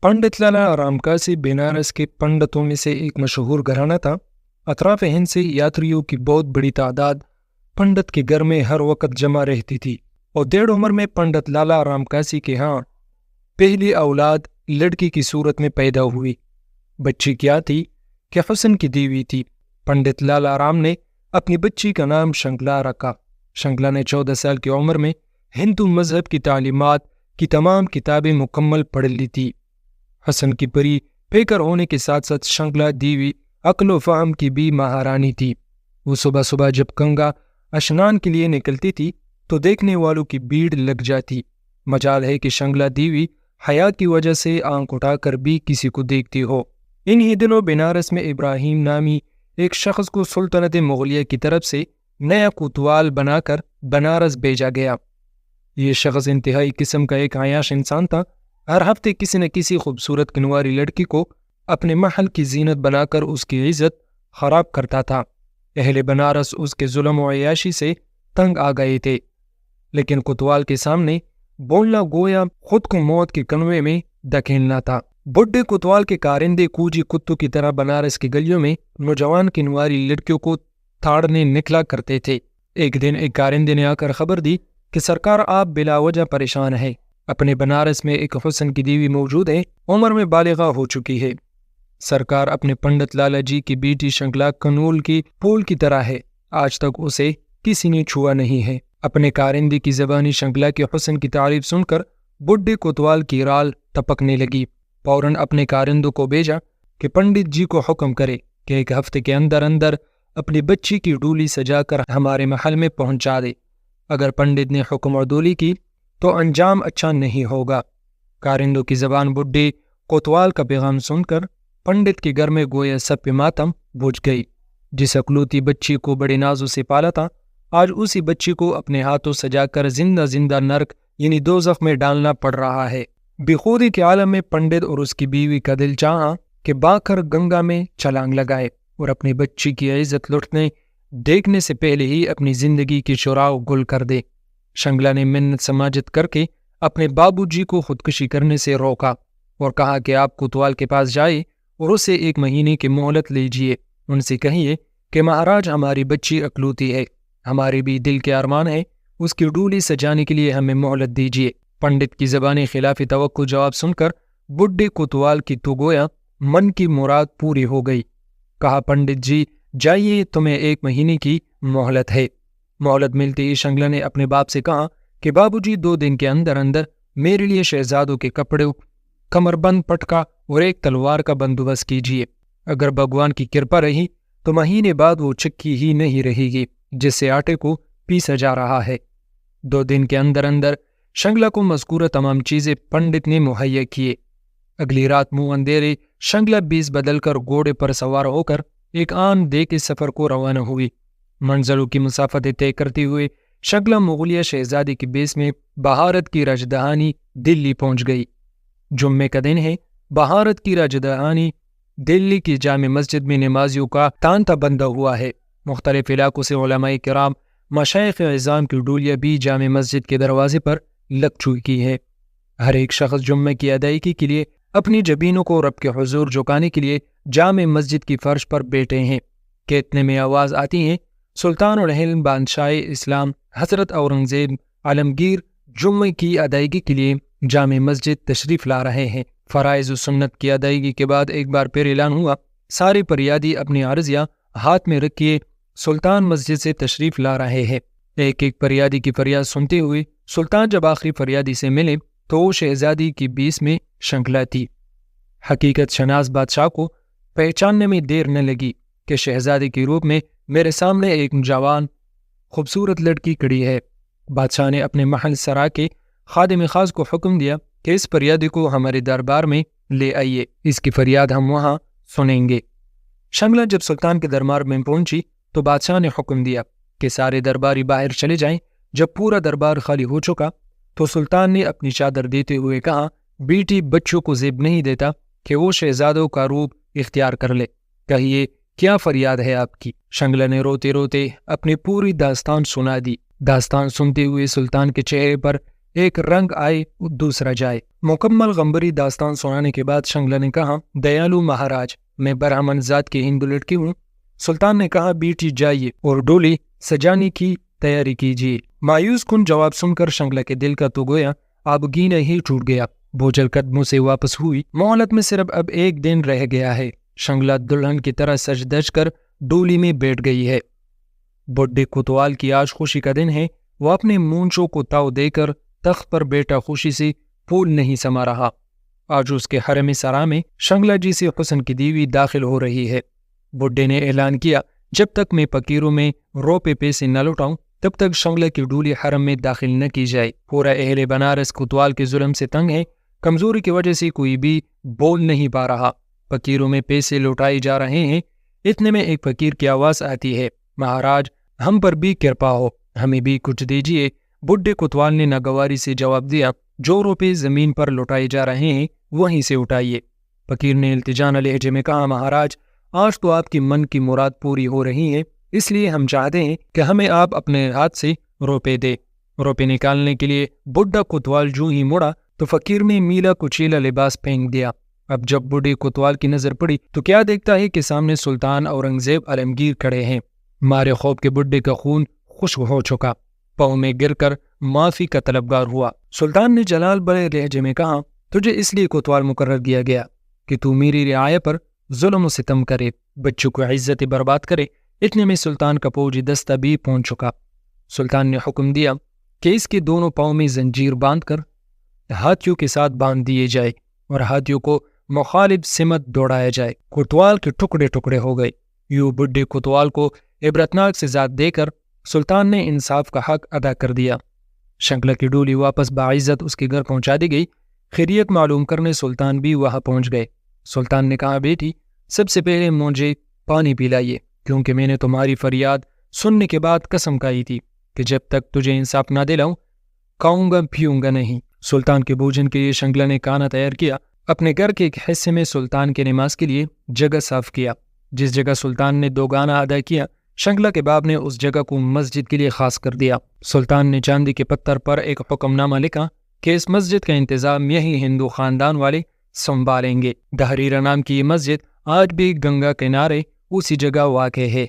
पंडित लाला रामकासी बनारस के पंडितों में से एक मशहूर घराना था। अतराफ हिंद से यात्रियों की बहुत बड़ी तादाद पंडित के घर में हर वक्त जमा रहती थी और डेढ़ उम्र में पंडित लाला रामकासी के यहाँ पहली औलाद लड़की की सूरत में पैदा हुई। बच्ची क्या थी कि हुस्न की देवी थी। पंडित लाला राम ने अपनी बच्ची का नाम शंकला रखा। शंकला ने 14 साल की उम्र में हिंदू मजहब की तालीमात की तमाम किताबें मुकम्मल पढ़ ली थी। हसन की परी पेकर होने के साथ साथ शंकला देवी अक्ल व फ़हम की भी महारानी थी। वो सुबह सुबह जब गंगा स्नान के लिए निकलती थी तो देखने वालों की भीड़ लग जाती। मजाल है कि शंकला देवी हया की वजह से आंख उठाकर भी किसी को देखती हो। इन्हीं दिनों बनारस में इब्राहिम नामी एक शख्स को सुल्तानत मुगलिया की तरफ से नया कोतवाल बनाकर बनारस भेजा गया। ये शख्स इंतहाई किस्म का एक आयाश इंसान था। हर हफ्ते किसी न किसी खूबसूरत किनवारी लड़की को अपने महल की जीनत बनाकर उसकी इज्जत खराब करता था। अहले बनारस उसके जुल्म और अय्याशी से तंग आ गए थे, लेकिन कोतवाल के सामने बोलना गोया खुद को मौत के कन्वे में धकेलना था। बुढ़े कोतवाल के कारिंदे कूजी कुत्तों की तरह बनारस की गलियों में नौजवान किनवारी लड़कियों को ताड़ने निकला करते थे। एक दिन एक कारिंदे ने आकर खबर दी कि सरकार आप बिला वजह परेशान है। अपने बनारस में एक हुस्न की देवी मौजूद है, उम्र में बालिगा हो चुकी है। सरकार अपने पंडित लाला जी की बेटी शंकला कनूल की फूल की तरह है, आज तक उसे किसी ने छुआ नहीं है। अपने कारिंदे की ज़बानी शंकला के हुस्न की तारीफ सुनकर बुढ़े कोतवाल की राल टपकने लगी। फौरन अपने कारिंदों को भेजा कि पंडित जी को हुक्म करे कि एक हफ्ते के अंदर अंदर अपनी बच्ची की डोली सजाकर हमारे महल में पहुंचा दे। अगर पंडित ने हुक्म और डोली की तो अंजाम अच्छा नहीं होगा। कारिंदों की जबान बुढ़े कोतवाल का पैगाम सुनकर पंडित के घर में गोया सब पे मातम बुझ गई। जिस अकलौती बच्ची को बड़े नाजों से पाला था, आज उसी बच्ची को अपने हाथों सजाकर जिंदा जिंदा नर्क यानी दोज़ख में डालना पड़ रहा है। बेखुदी के आलम में पंडित और उसकी बीवी का दिल चाहा कि बाकर गंगा में छलांग लगाए और अपनी बच्ची की इज्जत लुटने देखने से पहले ही अपनी जिंदगी की शुराव गुल कर दे। शंकला ने मिन्नत समाजत करके अपने बाबूजी को खुदकुशी करने से रोका और कहा कि आप कोतवाल के पास जाए और उसे 1 महीने की मोहलत लीजिए। उनसे कहिए कि महाराज हमारी बच्ची अकलौती है, हमारे भी दिल के अरमान है, उसकी डोली सजाने के लिए हमें मोहलत दीजिए। पंडित की ज़बानी खिलाफ तवक्को जवाब सुनकर बुढ़े कोतवाल की तो गोया मन की मुराद पूरी हो गई। कहा, पंडित जी जाइए, तुम्हें 1 महीने की मोहलत है। मोहलत मिलते ही शंकला ने अपने बाप से कहा कि बाबूजी 2 दिन के अंदर अंदर मेरे लिए शहजादों के कपड़े, कमरबंद पटका और एक तलवार का बंदोबस्त कीजिए। अगर भगवान की कृपा रही तो महीने बाद वो चक्की ही नहीं रहेगी जिससे आटे को पीसा जा रहा है। 2 दिन के अंदर अंदर शंकला को मज़कूरा तमाम चीज़ें पंडित ने मुहैया किए। अगली रात मुंह अंधेरे शंकला 20 बदलकर घोड़े पर सवार होकर एक आन दे के सफ़र को रवाना हुई। मंजिलों की मुसाफतें तय करते हुए शंकला मुगलिया शहजादी के बेस में बहारत की राजधानी दिल्ली पहुंच गई। जुम्मे का दिन है। बहारत की राजधानी दिल्ली की जामे मस्जिद में नमाजियों का तांता बंधा हुआ है। मुख्तलिफ इलाकों से उलमाए किराम, मशाइख इज़ाम की डोलियाँ भी जामे मस्जिद के दरवाजे पर लग चुकी है। हर एक शख्स जुम्मे की अदायगी के लिए अपनी जबीनों को रब के हुजूर झुकाने के लिए जामे मस्जिद की फर्श पर बैठे हैं कि इतने में आवाज़ आती है, सुल्तान और हिंद बादशाह इस्लाम हज़रत औरंगज़ेब आलमगीर जुम्मे की अदायगी के लिए जामे मस्जिद तशरीफ़ ला रहे हैं। फ़राइज़ सुन्नत की अदायगी के बाद एक बार फिर ऐलान हुआ, सारे फरियादी अपनी अर्ज़ियाँ हाथ में रखिए, सुल्तान मस्जिद से तशरीफ़ ला रहे हैं। एक एक फरियादी की फरियाद सुनते हुए सुल्तान जब आखिरी फरियादी से मिले तो वो शहजादी की 20 में शंकला थी। हकीकत शनास बादशाह को पहचानने में देर न लगी कि शहजादी के रूप में मेरे सामने एक जवान खूबसूरत लड़की खड़ी है। बादशाह ने अपने महल सरा के खादिम खास को हुक्म दिया कि इस फरियादी को हमारे दरबार में ले आइए, इसकी फरियाद हम वहाँ सुनेंगे। शंकला जब सुल्तान के दरबार में पहुंची तो बादशाह ने हुक्म दिया कि सारे दरबारी बाहर चले जाएं। जब पूरा दरबार खाली हो चुका तो सुल्तान ने अपनी चादर देते हुए कहा, बेटी बच्चों को ज़ेब नहीं देता कि वो शहजादों का रूप इख्तियार कर ले, कहिए क्या फरियाद है आपकी। शंकला ने रोते रोते अपनी पूरी दास्तान सुना दी। दास्तान सुनते हुए सुल्तान के चेहरे पर ایک رنگ آئے دوسرا جائے۔ مکمل غمبری داستان سنانے کے بعد شنگلا نے کہا، دیالو مہاراج، میں برہمن ذات کی ہندو لڑکی ہوں۔ سلطان نے کہا، بیٹی جائیے اور ڈولی سجانے کی تیاری کیجیے۔ مایوس کن جواب سن کر شنگلا کے دل کا تو گویا آبگینہ ہی ٹوٹ گیا۔ بوجھل قدموں سے واپس ہوئی۔ مہلت میں صرف اب ایک دن رہ گیا ہے۔ شنگلا دلہن کی طرح سج دج کر ڈولی میں بیٹھ گئی ہے۔ بڈھے کوتوال کی آج خوشی کا دن ہے۔ وہ اپنے مونچھوں کو تاؤ دے کر تخت پر بیٹا خوشی سے پھول نہیں سما رہا۔ آج اس کے حرم سرا میں شنگلا جی سے حسن کی دیوی داخل ہو رہی ہے۔ بڈھے نے اعلان کیا، جب تک میں فقیروں میں روپے پیسے نہ لوٹاؤں تب تک شنگلا کی ڈولی حرم میں داخل نہ کی جائے۔ پورا اہل بنارس کوتوال کے ظلم سے تنگ ہے۔ کمزوری کی وجہ سے کوئی بھی بول نہیں پا رہا۔ فقیروں میں پیسے لوٹائے جا رہے ہیں۔ اتنے میں ایک فقیر کی آواز آتی ہے، مہاراج ہم پر بھی کرپا ہو، ہمیں بھی کچھ دیجیے۔ بڈھے کوتوال نے ناگواری سے جواب دیا، جو روپے زمین پر لوٹائے جا رہے ہیں وہیں سے اٹھائیے۔ فقیر نے التجانہ لہجے میں کہا، مہاراج آج تو آپ کی من کی مراد پوری ہو رہی ہے، اس لیے ہم چاہتے ہیں کہ ہمیں آپ اپنے ہاتھ سے روپے دے۔ روپے نکالنے کے لیے بڈھا کوتوال جو ہی مڑا تو فقیر نے میلا کچیلا لباس پھینک دیا۔ اب جب بڈھے کوتوال کی نظر پڑی تو کیا دیکھتا ہے کہ سامنے سلطان اورنگزیب عالمگیر کھڑے ہیں۔ مارے خوف کے بڈھے کا خون خشک ہو چکا، پاؤں میں گر کر معافی کا طلبگار ہوا۔ سلطان نے جلال بڑے لہجے میں کہا، تجھے اس لیے کوتوال مقرر کیا گیا کہ تو میری رعایا پر ظلم و ستم کرے، بچوں کو عزت برباد کرے۔ اتنے میں سلطان کا فوجی دستہ بھی پہنچ چکا۔ سلطان نے حکم دیا کہ اس کے دونوں پاؤں میں زنجیر باندھ کر ہاتھیوں کے ساتھ باندھ دیے جائے اور ہاتھیوں کو مخالف سمت دوڑایا جائے۔ کوتوال کے ٹکڑے ٹکڑے ہو گئے۔ یوں بڈھے کوتوال کو عبرتناک سزا دے کر سلطان نے انصاف کا حق ادا کر دیا۔ شنگلا کی ڈولی واپس باعزت اس کے گھر پہنچا دی گئی۔ خیریت معلوم کرنے سلطان بھی وہاں پہنچ گئے۔ سلطان نے کہا، بیٹی سب سے پہلے مجھے پانی پلائیے، کیونکہ میں نے تمہاری فریاد سننے کے بعد قسم کھائی تھی کہ جب تک تجھے انصاف نہ دلاؤں کھاؤں گا پیوں گا نہیں۔ سلطان کے بھوجن کے لیے شنگلا نے کھانا تیار کیا۔ اپنے گھر کے ایک حصے میں سلطان کے نماز کے لیے جگہ صاف کیا۔ جس جگہ سلطان نے 2 گانا ادا کیا، شنگلا کے باپ نے اس جگہ کو مسجد کے لیے خاص کر دیا۔ سلطان نے چاندی کے پتھر پر ایک حکم نامہ لکھا کہ اس مسجد کا انتظام یہی ہندو خاندان والے سنبھالیں گے۔ دہریرا نام کی یہ مسجد آج بھی گنگا کنارے اسی جگہ واقع ہے۔